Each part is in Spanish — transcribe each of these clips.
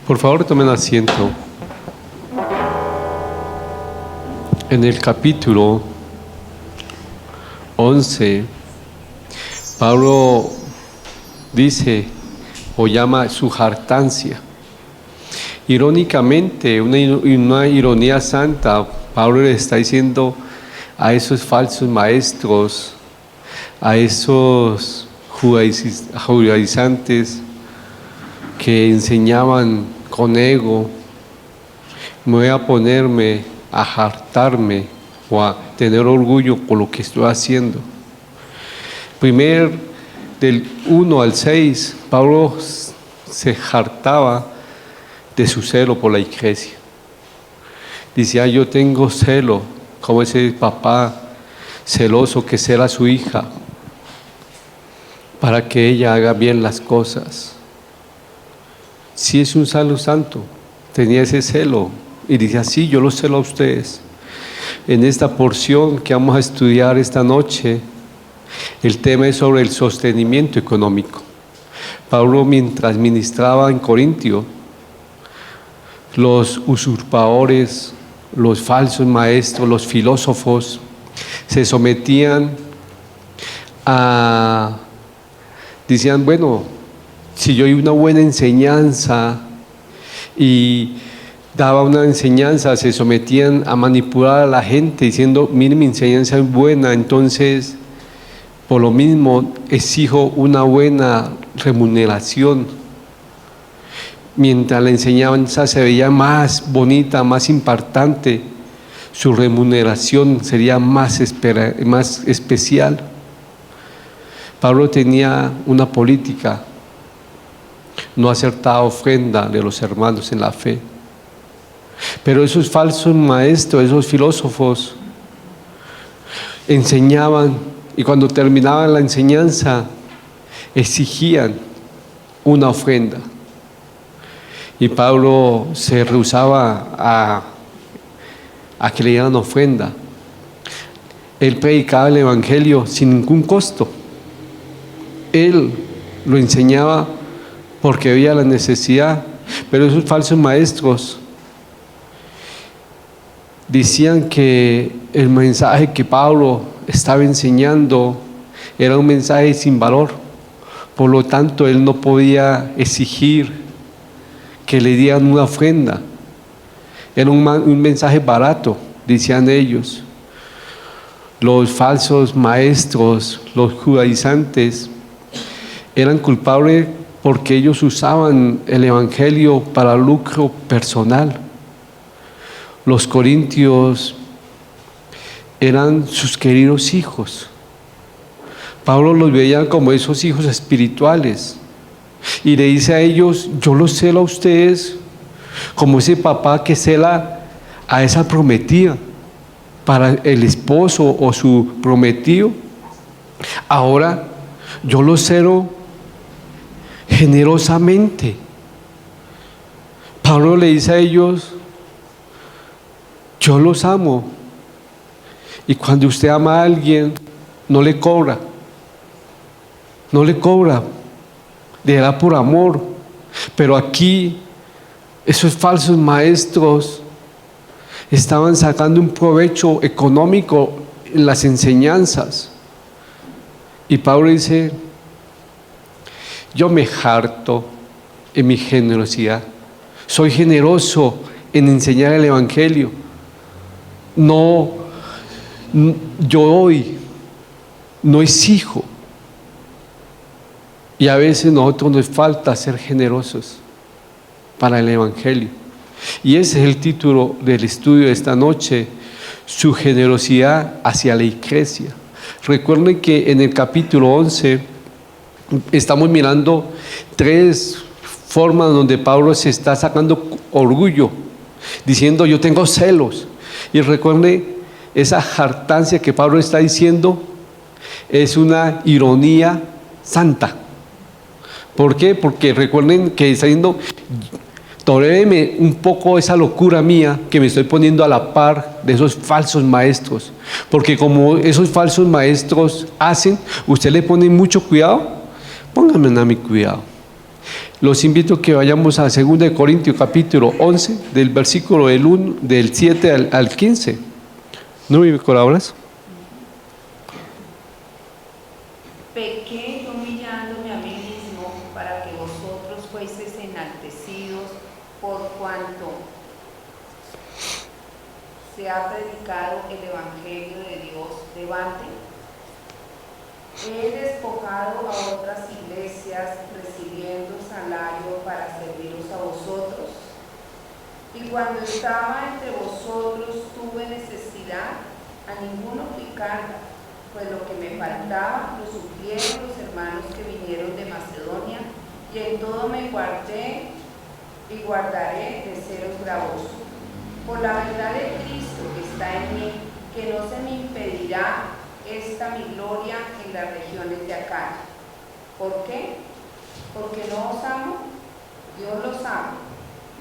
Por favor, tomen asiento. En el capítulo 11, Pablo dice o llama su jactancia. Irónicamente, una ironía santa, Pablo le está diciendo a esos falsos maestros, a esos judaizantes que enseñaban con ego, me voy a ponerme a jactarme o a tener orgullo con lo que estoy haciendo. Del 1 al 6, Pablo se jactaba de su celo por la iglesia. Decía, yo tengo celo, como ese papá celoso que cela a su hija para que ella haga bien las cosas. Si es un santo, tenía ese celo y decía, sí, yo lo celo a ustedes. En esta porción que vamos a estudiar esta noche, el tema es sobre el sostenimiento económico. Pablo, mientras ministraba en Corintio, los usurpadores, los falsos maestros, los filósofos, se sometían decían, bueno, si yo doy una buena enseñanza y daba una enseñanza, se sometían a manipular a la gente diciendo, miren, mi enseñanza es buena, entonces por lo mismo exijo una buena remuneración. Mientras la enseñanza se veía más bonita, más impactante, su remuneración sería más especial. Pablo tenía una política: no aceptaba ofrenda de los hermanos en la fe. Pero esos falsos maestros, esos filósofos, enseñaban y cuando terminaban la enseñanza exigían una ofrenda. Y Pablo se rehusaba a que le dieran ofrenda. Él predicaba el evangelio sin ningún costo. Él lo enseñaba porque veía la necesidad. Pero esos falsos maestros decían que el mensaje que Pablo estaba enseñando era un mensaje sin valor. Por lo tanto, él no podía exigir que le dieran una ofrenda. Era un mensaje barato, decían ellos. Los falsos maestros, los judaizantes, eran culpables porque ellos usaban el evangelio para lucro personal. Los corintios eran sus queridos hijos. Pablo los veía como esos hijos espirituales. Y le dice a ellos, yo los celo a ustedes como ese papá que cela a esa prometida para el esposo o su prometido. Ahora yo los celo generosamente. Pablo le dice a ellos, yo los amo. Y cuando usted ama a alguien, no le cobra. No le cobra. Le da por amor. Pero aquí esos falsos maestros estaban sacando un provecho económico en las enseñanzas. Y Pablo dice, yo me jacto en mi generosidad. Soy generoso en enseñar el evangelio. No, yo doy, no exijo. Y a veces a nosotros nos falta ser generosos para el evangelio. Y ese es el título del estudio de esta noche: su generosidad hacia la iglesia. Recuerden que en el capítulo 11 estamos mirando 3 formas donde Pablo se está sacando orgullo, diciendo yo tengo celos. Y recuerden, esa jactancia que Pablo está diciendo es una ironía santa. ¿Por qué? Porque recuerden que está diciendo, tolérenme un poco esa locura mía que me estoy poniendo a la par de esos falsos maestros. Porque como esos falsos maestros hacen, usted le pone mucho cuidado, pónganme a mi cuidado. Los invito a que vayamos a 2 Corintios capítulo 11, del versículo del 7 al 15. ¿No me colaboras? Pequé humillándome a mí mismo para que vosotros fueseis enaltecidos por cuanto se ha predicado el Evangelio de Dios delante. He despojado a otras iglesias recibiendo salario para serviros a vosotros. Y cuando estaba entre vosotros tuve necesidad, a ninguno fui carga, pues lo que me faltaba lo suplieron los hermanos que vinieron de Macedonia, y en todo me guardé y guardaré de seros gravoso. Por la verdad de Cristo que está en mí, que no se me impedirá esta mi gloria en las regiones de Acaya. ¿Por qué? Porque no os amo, Dios lo sabe,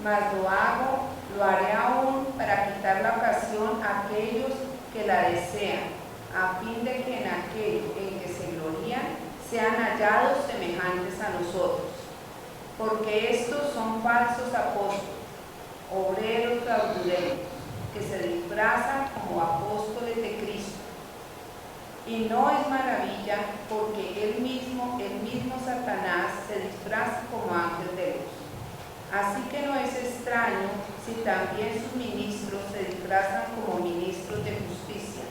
mas lo haré aún para quitar la ocasión a aquellos que la desean, a fin de que en aquello en que se glorían sean hallados semejantes a nosotros. Porque estos son falsos apóstoles, obreros fraudulentos, que se disfrazan como apóstoles de Cristo. Y no es maravilla, porque el mismo Satanás se disfraza como ángel de luz. Así que no es extraño si también sus ministros se disfrazan como ministros de justicia,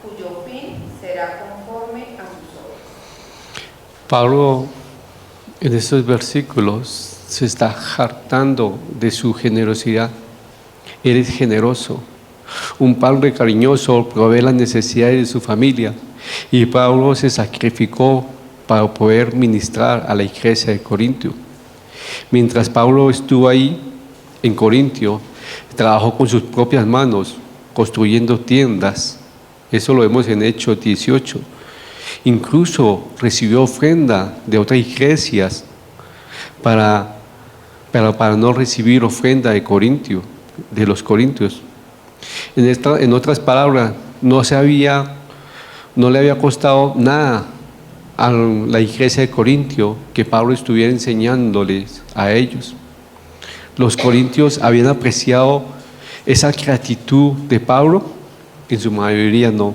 cuyo fin será conforme a sus obras. Pablo en estos versículos se está jactando de su generosidad. Él es generoso. Un padre cariñoso provee las necesidades de su familia, y Pablo se sacrificó para poder ministrar a la iglesia de Corintio. Mientras Pablo estuvo ahí en Corintio, trabajó con sus propias manos construyendo tiendas. Eso lo vemos en Hechos 18. Incluso recibió ofrenda de otras iglesias para no recibir ofrenda de Corintio, de los corintios. En otras palabras, no le había costado nada a la iglesia de Corintio que Pablo estuviera enseñándoles a ellos. Los corintios habían apreciado esa gratitud de Pablo, en su mayoría no.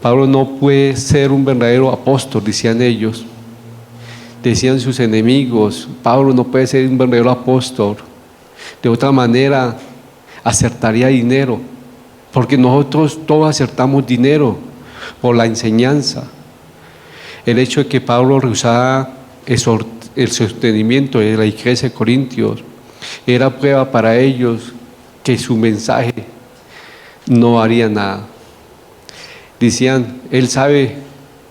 Pablo no puede ser un verdadero apóstol, decían ellos. Decían sus enemigos, Pablo no puede ser un verdadero apóstol. De otra manera, acertaría dinero, porque nosotros todos acertamos dinero por la enseñanza. El hecho de que Pablo rehusara el sostenimiento de la iglesia de Corintios era prueba para ellos que su mensaje no haría nada. Decían, él sabe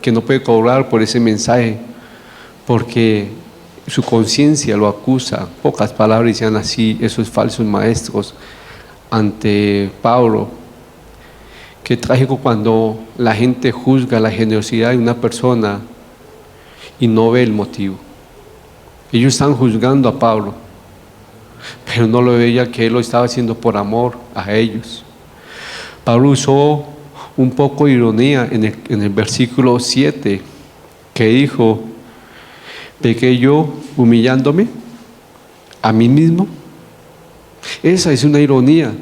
que no puede cobrar por ese mensaje porque su conciencia lo acusa. Pocas palabras decían así esos falsos maestros ante Pablo. Qué trágico cuando la gente juzga la generosidad de una persona y no ve el motivo. Ellos están juzgando a Pablo, pero no lo veía que él lo estaba haciendo por amor a ellos. Pablo usó un poco de ironía en el versículo 7, que dijo, ¿pequé yo humillándome a mí mismo? Esa es una ironía.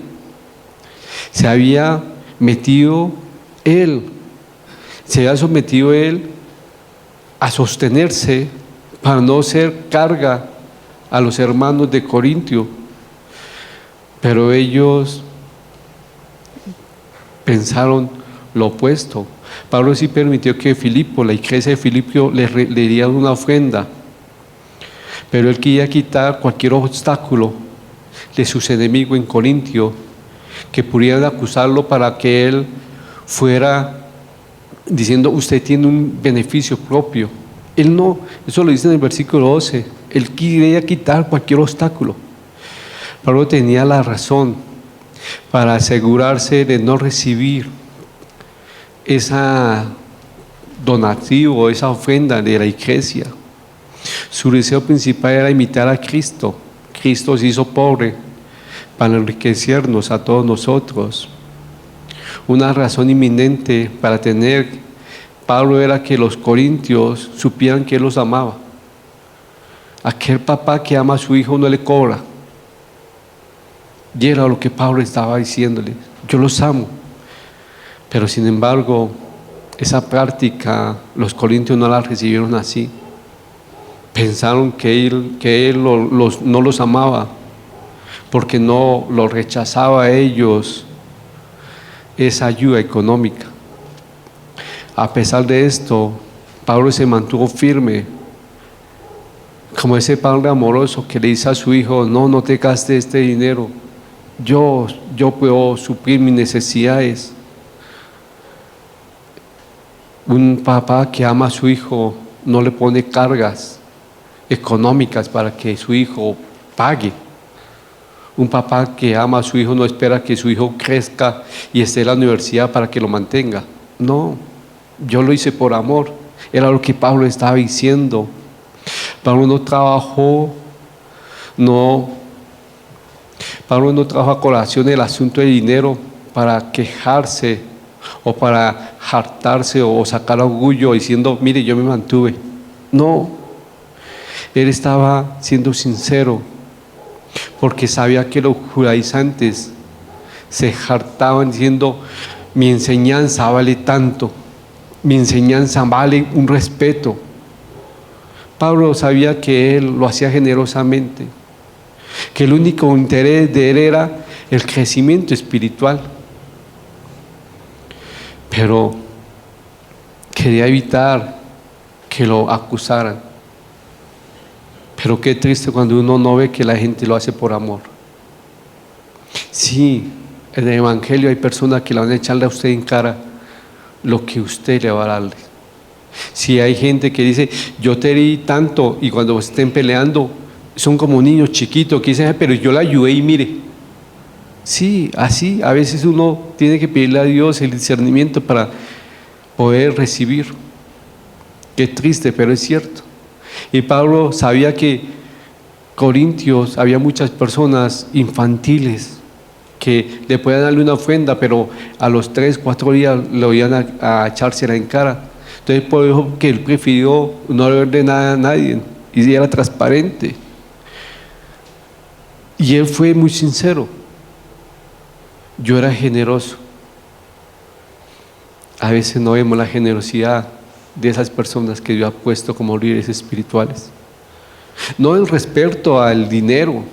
Se había sometido él a sostenerse para no ser carga a los hermanos de Corintio, pero ellos pensaron lo opuesto. Pablo sí permitió que la iglesia de Filipo le diera una ofrenda, pero él quería quitar cualquier obstáculo de sus enemigos en Corintio que pudieran acusarlo para que él fuera diciendo, usted tiene un beneficio propio. Él no, eso lo dice en el versículo 12, él quería quitar cualquier obstáculo. Pablo tenía la razón para asegurarse de no recibir esa donativo, esa ofrenda de la iglesia. Su deseo principal era imitar a Cristo. Cristo se hizo pobre para enriquecernos a todos nosotros. Una razón inminente para tener Pablo era que los corintios supieran que él los amaba. Aquel papá que ama a su hijo no le cobra. Y era lo que Pablo estaba diciéndole: yo los amo. Pero sin embargo, esa práctica los corintios no la recibieron así. Pensaron que él no los amaba, porque no los rechazaba a ellos esa ayuda económica. A pesar de esto, Pablo se mantuvo firme, como ese padre amoroso que le dice a su hijo: no te gastes este dinero, yo puedo suplir mis necesidades. Un papá que ama a su hijo no le pone cargas económicas para que su hijo pague. Un papá que ama a su hijo no espera que su hijo crezca y esté en la universidad para que lo mantenga. No, yo lo hice por amor. Era lo que Pablo estaba diciendo. Pablo no trabajó a colación el asunto del dinero para quejarse o para hartarse o sacar orgullo diciendo: mire, yo me mantuve. No, él estaba siendo sincero, porque sabía que los judaizantes se hartaban diciendo: mi enseñanza vale tanto, mi enseñanza vale un respeto. Pablo sabía que él lo hacía generosamente, que el único interés de él era el crecimiento espiritual, pero quería evitar que lo acusaran. Pero qué triste cuando uno no ve que la gente lo hace por amor. Sí, en el Evangelio hay personas que le van a echarle a usted en cara lo que usted le va a darle. Si hay gente que dice: yo te di tanto, y cuando estén peleando son como niños chiquitos que dicen: pero yo la ayudé y mire. Sí, así a veces uno tiene que pedirle a Dios el discernimiento para poder recibir. Qué triste, pero es cierto. Y Pablo sabía que Corintios había muchas personas infantiles que le podían darle una ofrenda, pero a los 3-4 días lo iban a echársela en cara. Entonces, por eso que él prefirió no darle nada a nadie y era transparente. Y él fue muy sincero: yo era generoso. A veces no vemos la generosidad de esas personas que Dios ha puesto como líderes espirituales. No en respecto al dinero,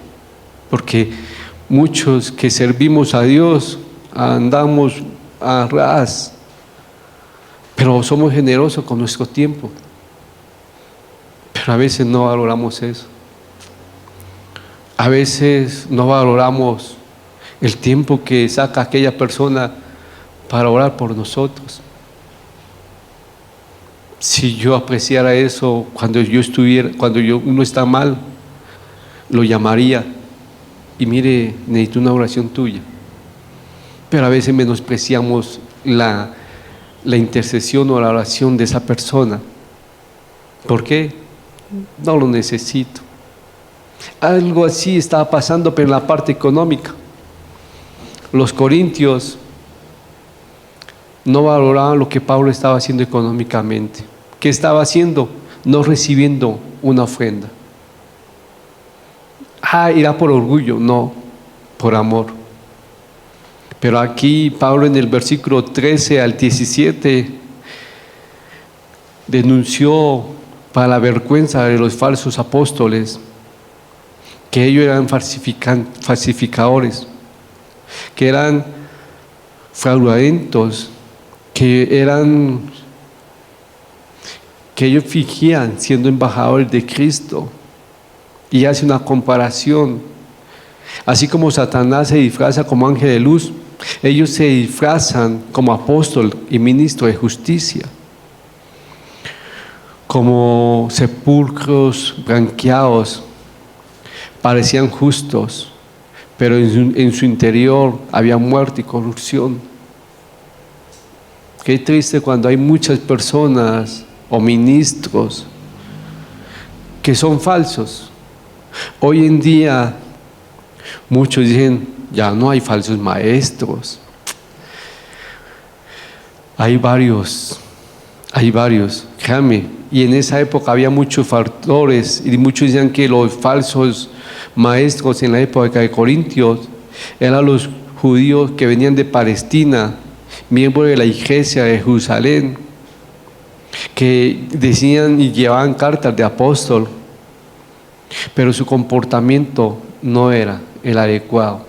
porque muchos que servimos a Dios andamos a ras, pero somos generosos con nuestro tiempo. Pero a veces no valoramos eso. A veces no valoramos el tiempo que saca aquella persona para orar por nosotros. Si yo apreciara eso cuando uno está mal, lo llamaría y mire, necesito una oración tuya. Pero a veces menospreciamos la intercesión o la oración de esa persona. ¿Por qué? No lo necesito. Algo así estaba pasando, pero en la parte económica. Los corintios no valoraban lo que Pablo estaba haciendo económicamente. ¿Qué estaba haciendo? No recibiendo una ofrenda. Era por orgullo, no, por amor. Pero aquí Pablo, en el versículo 13 al 17, denunció para la vergüenza de los falsos apóstoles que ellos eran falsificadores, que eran fraudulentos, que ellos fingían siendo embajadores de Cristo. Y hace una comparación: así como Satanás se disfraza como ángel de luz, ellos se disfrazan como apóstol y ministro de justicia, como sepulcros blanqueados. Parecían justos, pero en su interior había muerte y corrupción. Qué triste cuando hay muchas personas o ministros que son falsos. Hoy en día muchos dicen: ya no hay falsos maestros. Hay varios Créame, y en esa época había muchos factores y muchos decían que los falsos maestros en la época de Corintios eran los judíos que venían de Palestina, miembros de la iglesia de Jerusalén, que decían y llevaban cartas de apóstol, pero su comportamiento no era el adecuado.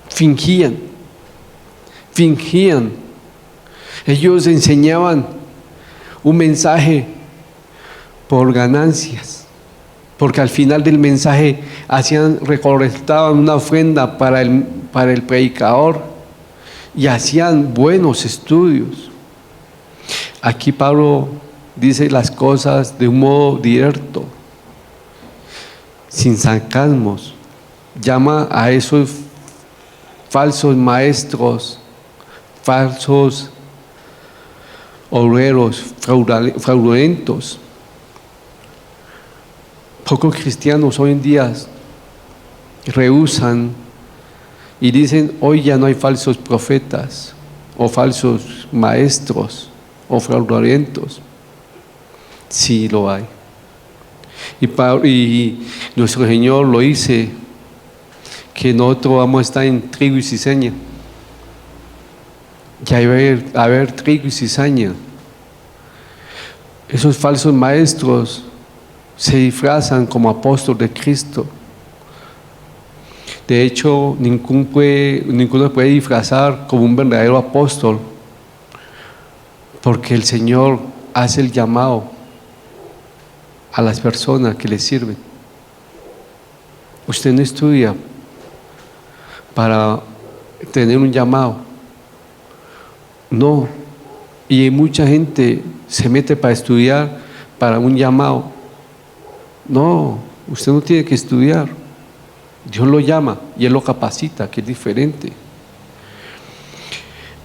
Fingían. Ellos enseñaban un mensaje por ganancias, porque al final del mensaje recolectaban una ofrenda para el predicador y hacían buenos estudios. Aquí Pablo dice las cosas de un modo directo, sin sarcasmos. Llama a esos falsos maestros, falsos obreros, fraudulentos. Pocos cristianos hoy en día rehúsan y dicen: hoy ya no hay falsos profetas o falsos maestros o fraudulentos. Sí lo hay. Y nuestro Señor lo dice, que nosotros vamos a estar en trigo y cizaña. Ya va a haber trigo y cizaña. Esos falsos maestros se disfrazan como apóstoles de Cristo. De hecho, ninguno puede disfrazar como un verdadero apóstol, porque el Señor hace el llamado a las personas que le sirven. Usted no estudia para tener un llamado, no, y mucha gente se mete para estudiar para un llamado. No, usted no tiene que estudiar, Dios lo llama y Él lo capacita, que es diferente.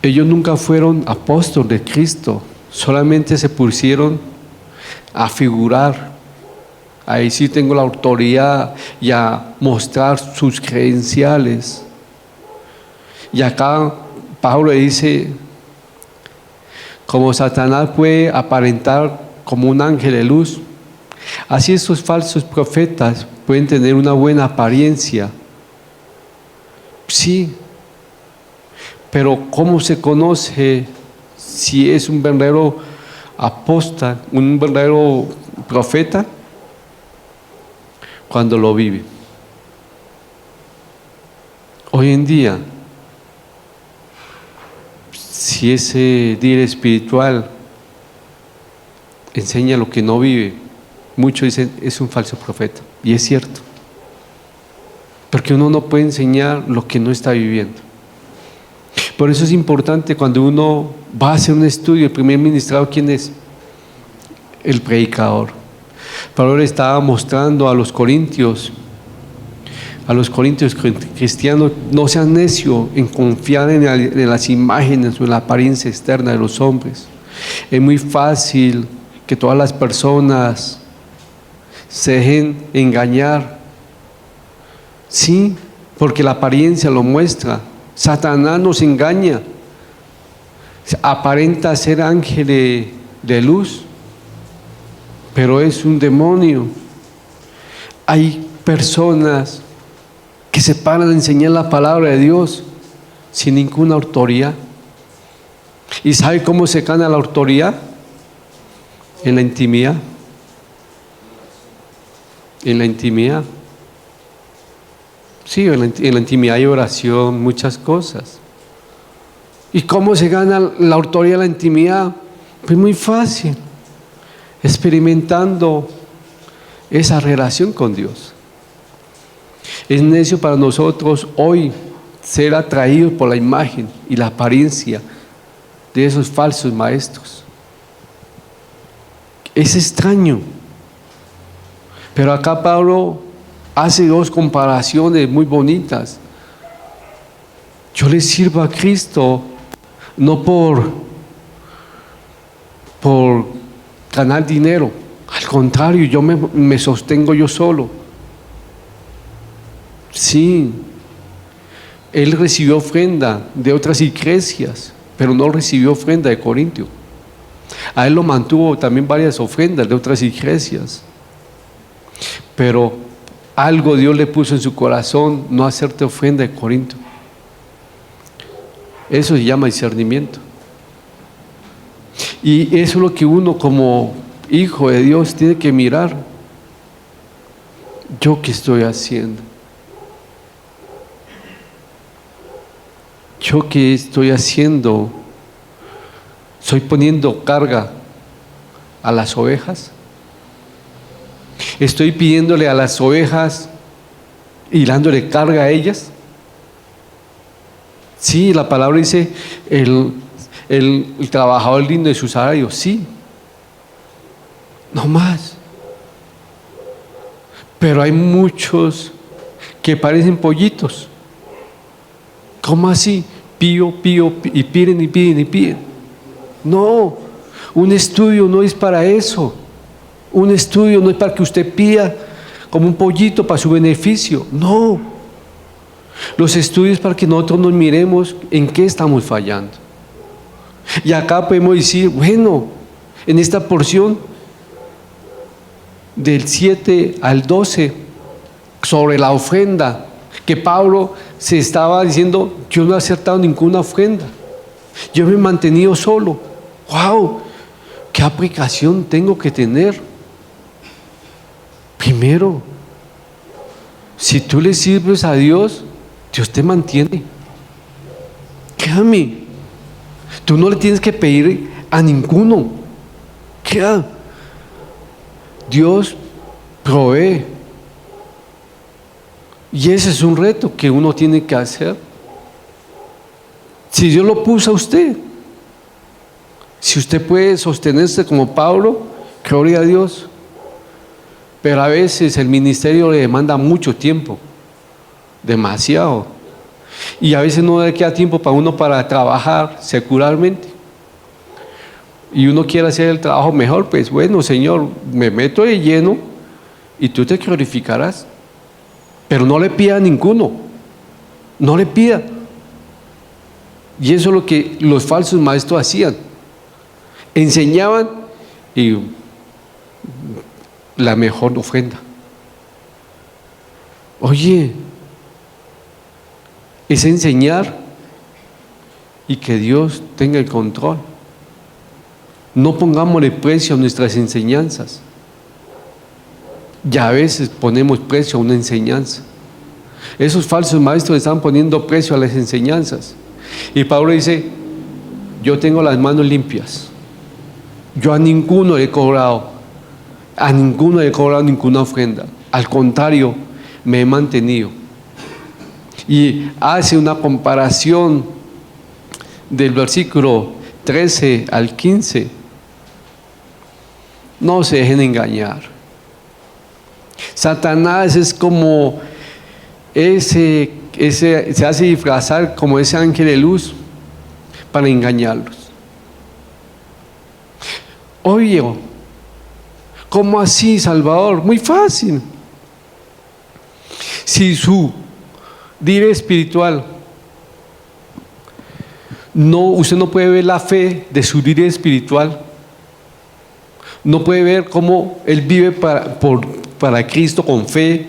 Ellos nunca fueron apóstoles de Cristo, solamente se pusieron a figurar, a decir tengo la autoridad y a mostrar sus credenciales. Y acá Pablo dice, como Satanás puede aparentar como un ángel de luz, así estos falsos profetas pueden tener una buena apariencia. Sí, pero ¿cómo se conoce si es un verdadero apóstol, un verdadero profeta? Cuando lo vive. Hoy en día, si ese líder espiritual enseña lo que no vive, muchos dicen es un falso profeta, y es cierto, porque uno no puede enseñar lo que no está viviendo. Por eso es importante cuando uno va a hacer un estudio, el primer ministrado, ¿quién es? El predicador. Pablo le estaba mostrando a los corintios cristianos: no sean necios en confiar en las imágenes o en la apariencia externa de los hombres. Es muy fácil que todas las personas se dejen engañar. Sí, porque la apariencia lo muestra. Satanás nos engaña, aparenta ser ángel de luz, pero es un demonio. Hay personas que se paran a enseñar la palabra de Dios sin ninguna autoridad. ¿Y sabe cómo se gana la autoridad? En la intimidad. En la intimidad. Sí, en la intimidad hay oración, muchas cosas. ¿Y cómo se gana la autoridad en la intimidad? Pues muy fácil, experimentando esa relación con Dios. Es necio para nosotros hoy ser atraídos por la imagen y la apariencia de esos falsos maestros. Es extraño. Pero acá Pablo hace dos comparaciones muy bonitas. Yo le sirvo a Cristo no por ganar dinero. Al contrario, yo me sostengo yo solo. Sí, él recibió ofrenda de otras iglesias, pero no recibió ofrenda de Corintio. A él lo mantuvo también varias ofrendas de otras iglesias. Pero algo Dios le puso en su corazón, no hacerte ofrenda de Corinto. Eso se llama discernimiento. Y eso es lo que uno como hijo de Dios tiene que mirar. ¿Yo qué estoy haciendo? ¿Yo qué estoy haciendo? ¿Estoy poniendo carga a las ovejas? ¿Estoy pidiéndole a las ovejas y dándole carga a ellas? Sí, la palabra dice el trabajador digno de su salario, sí. No más. Pero hay muchos que parecen pollitos. ¿Cómo así? Pío, y piden y piden y piden. No, un estudio no es para eso. Un estudio no es para que usted pida como un pollito para su beneficio. No. Los estudios para que nosotros nos miremos en qué estamos fallando. Y acá podemos decir, bueno, en esta porción del 7 al 12, sobre la ofrenda, que Pablo se estaba diciendo, yo no he acertado ninguna ofrenda, yo me he mantenido solo. ¡Wow! ¿Qué aplicación tengo que tener? Primero, si tú le sirves a Dios, Dios te mantiene. Créame, tú no le tienes que pedir a ninguno. ¿Qué? Dios provee. Y ese es un reto que uno tiene que hacer. Si Dios lo puso a usted, si usted puede sostenerse como Pablo, gloria a Dios. Pero a veces el ministerio le demanda mucho tiempo, demasiado. Y a veces no le queda tiempo para uno para trabajar secularmente. Y uno quiere hacer el trabajo mejor, pues bueno, Señor, me meto de lleno y tú te glorificarás. Pero no le pida a ninguno, no le pida. Y eso es lo que los falsos maestros hacían. Enseñaban y la mejor ofrenda. Oye, es enseñar y que Dios tenga el control. No pongámosle precio a nuestras enseñanzas. Ya a veces ponemos precio a una enseñanza. Esos falsos maestros están poniendo precio a las enseñanzas. Y Pablo dice, yo tengo las manos limpias. Yo a ninguno le he cobrado. A ninguno le he cobrado ninguna ofrenda. Al contrario, me he mantenido. Y hace una comparación del versículo 13 al 15. No se dejen engañar. Satanás es como se hace disfrazar como ese ángel de luz para engañarlos. Oye, ¿cómo así, Salvador? Muy fácil. Si su líder espiritual usted no puede ver la fe de su líder espiritual, no puede ver cómo él vive para Cristo con fe,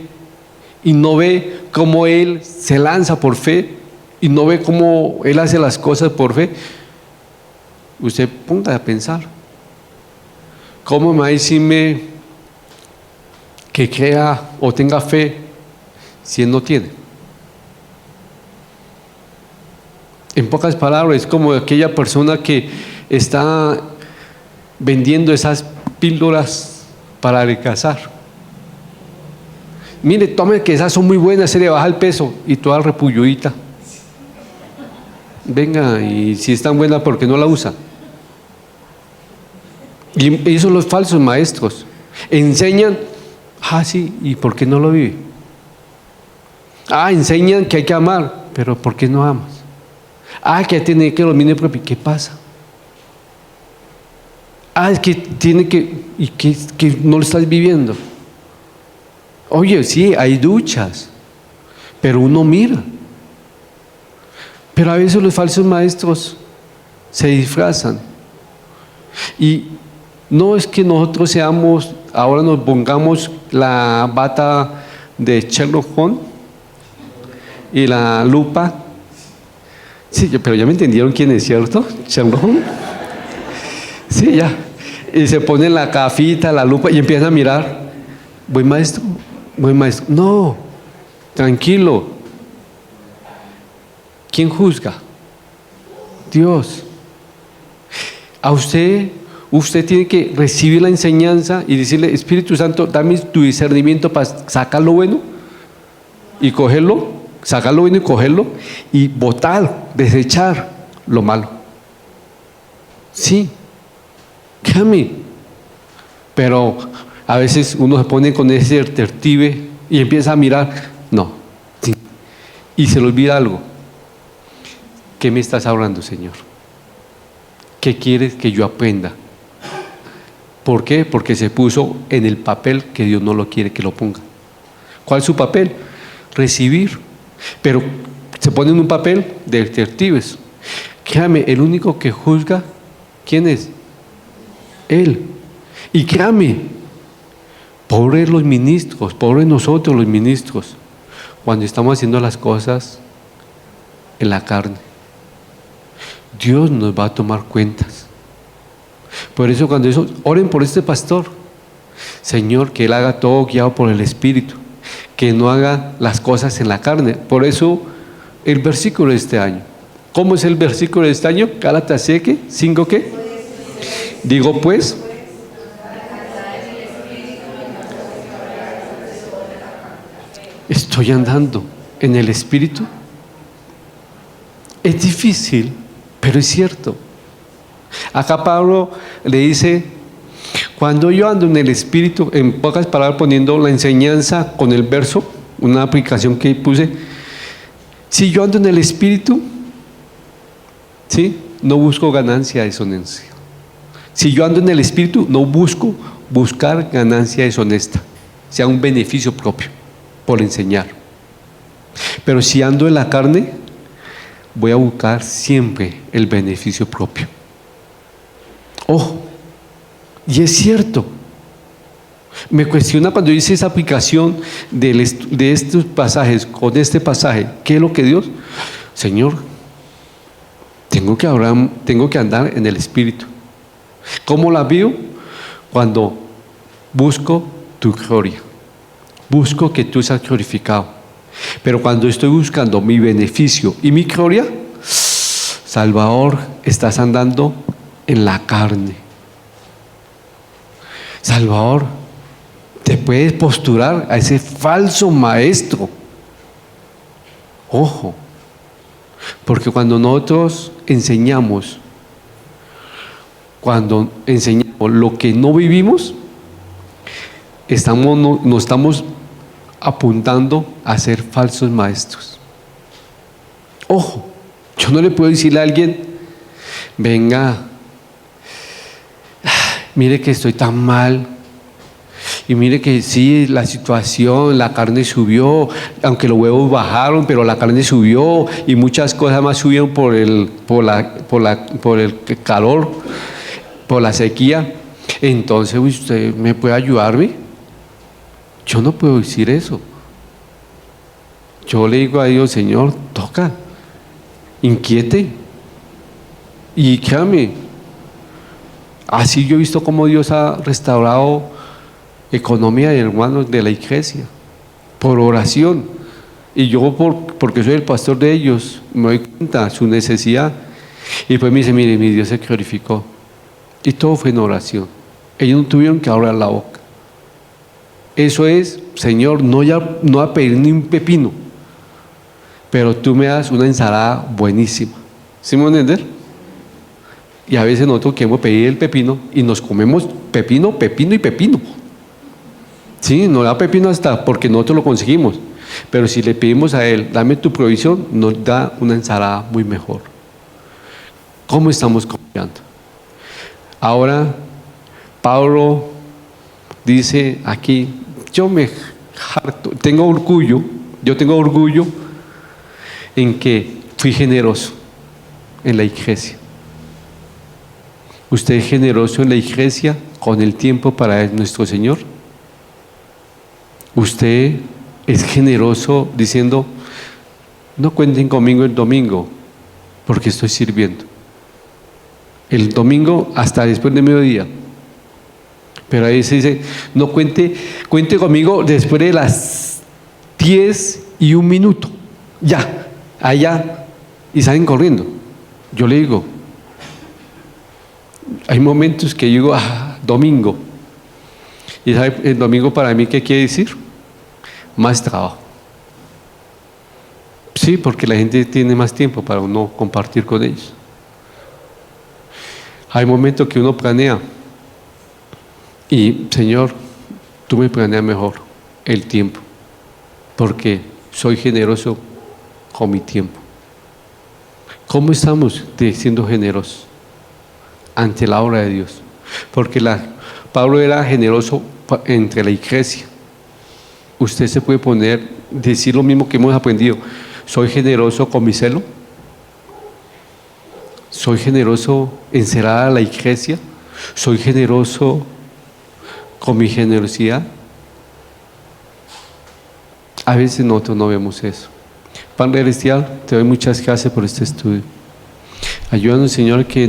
y no ve cómo él se lanza por fe, y no ve cómo él hace las cosas por fe. Usted ponga a pensar, ¿cómo me va a decirme que crea o tenga fe si él no tiene? En pocas palabras, es como aquella persona que está vendiendo esas píldoras para adelgazar. Mire, tome que esas son muy buenas, se le baja el peso, y toda repulludita. Venga, y si es tan buena, ¿por qué no la usa? Y esos son los falsos maestros. Enseñan, sí, ¿y por qué no lo vive? Enseñan que hay que amar, pero ¿por qué no amas? Que tiene que dominar propio. ¿Qué pasa? Es que tiene que, y que no lo estás viviendo. Oye, sí, hay duchas, pero uno mira. Pero a veces los falsos maestros se disfrazan Y no es que nosotros seamos, ahora nos pongamos la bata de Sherlock Holmes y la lupa. Sí, pero ya me entendieron quién es, ¿cierto? Sherlock Holmes. Sí, ya. Y se pone la cafita, la lupa y empieza a mirar. Buen maestro, buen maestro. No, tranquilo. ¿Quién juzga? Dios. A usted tiene que recibir la enseñanza y decirle: Espíritu Santo, dame tu discernimiento para sacar lo bueno y cogerlo, sacar lo bueno y cogerlo y botar, desechar lo malo. Sí, créame. Pero a veces uno se pone con ese tertive y empieza a mirar. No. Sí. Y se le olvida algo. ¿Qué me estás hablando, Señor? ¿Qué quieres que yo aprenda? ¿Por qué? Porque se puso en el papel que Dios no lo quiere que lo ponga. ¿Cuál es su papel? Recibir. Pero se pone en un papel de detectives. Créame, el único que juzga, ¿quién es? Él. Y créame, pobres los ministros, pobres nosotros los ministros, cuando estamos haciendo las cosas en la carne. Dios nos va a tomar cuentas. Por eso cuando oren por este pastor, Señor, que él haga todo guiado por el Espíritu, que no haga las cosas en la carne. Por eso el versículo de este año. ¿Cómo es el versículo de este año? Gálatas 5, ¿qué? Digo pues, estoy andando en el Espíritu. Es difícil, pero es cierto. Acá Pablo le dice: cuando yo ando en el Espíritu, en pocas palabras poniendo la enseñanza con el verso, una aplicación que puse, si yo ando en el Espíritu, ¿sí?, no busco ganancia deshonesta. Si yo ando en el Espíritu, no buscar ganancia deshonesta, sea un beneficio propio por enseñar. Pero si ando en la carne, voy a buscar siempre el beneficio propio. Ojo, y es cierto. Me cuestiona cuando hice esa aplicación de estos pasajes con este pasaje, ¿qué es lo que Dios? Señor, tengo que andar en el Espíritu. ¿Cómo la veo? Cuando busco tu gloria, busco que tú seas glorificado. Pero cuando estoy buscando mi beneficio y mi gloria, Salvador, estás andando en la carne. Salvador, te puedes postular a ese falso maestro. Ojo, porque cuando nosotros enseñamos lo que no vivimos, nos estamos apuntando a ser falsos maestros. Ojo, yo no le puedo decirle a alguien: venga, mire que estoy tan mal, y mire que sí, la situación, la carne subió, aunque los huevos bajaron, pero la carne subió, y muchas cosas más subieron por el calor, por la sequía. Entonces, ¿usted me puede ayudarme? Yo no puedo decir eso. Yo le digo a Dios: Señor, toca, inquiete. Y créame, así yo he visto cómo Dios ha restaurado economía de hermanos de la iglesia, por oración. Y yo, porque soy el pastor de ellos, me doy cuenta de su necesidad. Y pues me dice: mire, mi Dios se glorificó. Y todo fue en oración. Ellos no tuvieron que abrir la boca. Eso es: Señor, no va a pedir ni un pepino, pero tú me das una ensalada buenísima. ¿Sí me van a entender? Y a veces nosotros queremos pedir el pepino y nos comemos pepino y pepino. Sí, nos da pepino hasta porque nosotros lo conseguimos. Pero si le pedimos a Él: dame tu provisión, nos da una ensalada muy mejor. ¿Cómo estamos confiando? Ahora, Pablo dice aquí: yo tengo orgullo en que fui generoso en la iglesia. ¿Usted es generoso en la iglesia con el tiempo para nuestro Señor? ¿Usted es generoso diciendo, no cuenten conmigo el domingo porque estoy sirviendo? El domingo hasta después de mediodía. Pero ahí se dice, no cuente conmigo después de las 10:01. Ya, allá. Y salen corriendo. Yo le digo, hay momentos que yo digo, domingo. ¿Y sabe el domingo para mí qué quiere decir? Más trabajo. Sí, porque la gente tiene más tiempo para uno compartir con ellos. Hay momentos que uno planea y, Señor, tú me planeas mejor el tiempo, porque soy generoso con mi tiempo. ¿Cómo estamos siendo generosos ante la obra de Dios? Porque Pablo era generoso entre la iglesia. Usted se puede decir lo mismo que hemos aprendido. ¿Soy generoso con mi celo? ¿Soy generoso en cerrar a la iglesia? ¿Soy generoso con mi generosidad? A veces nosotros no vemos eso. Padre Celestial, te doy muchas gracias por este estudio. Ayúdanos, Señor, que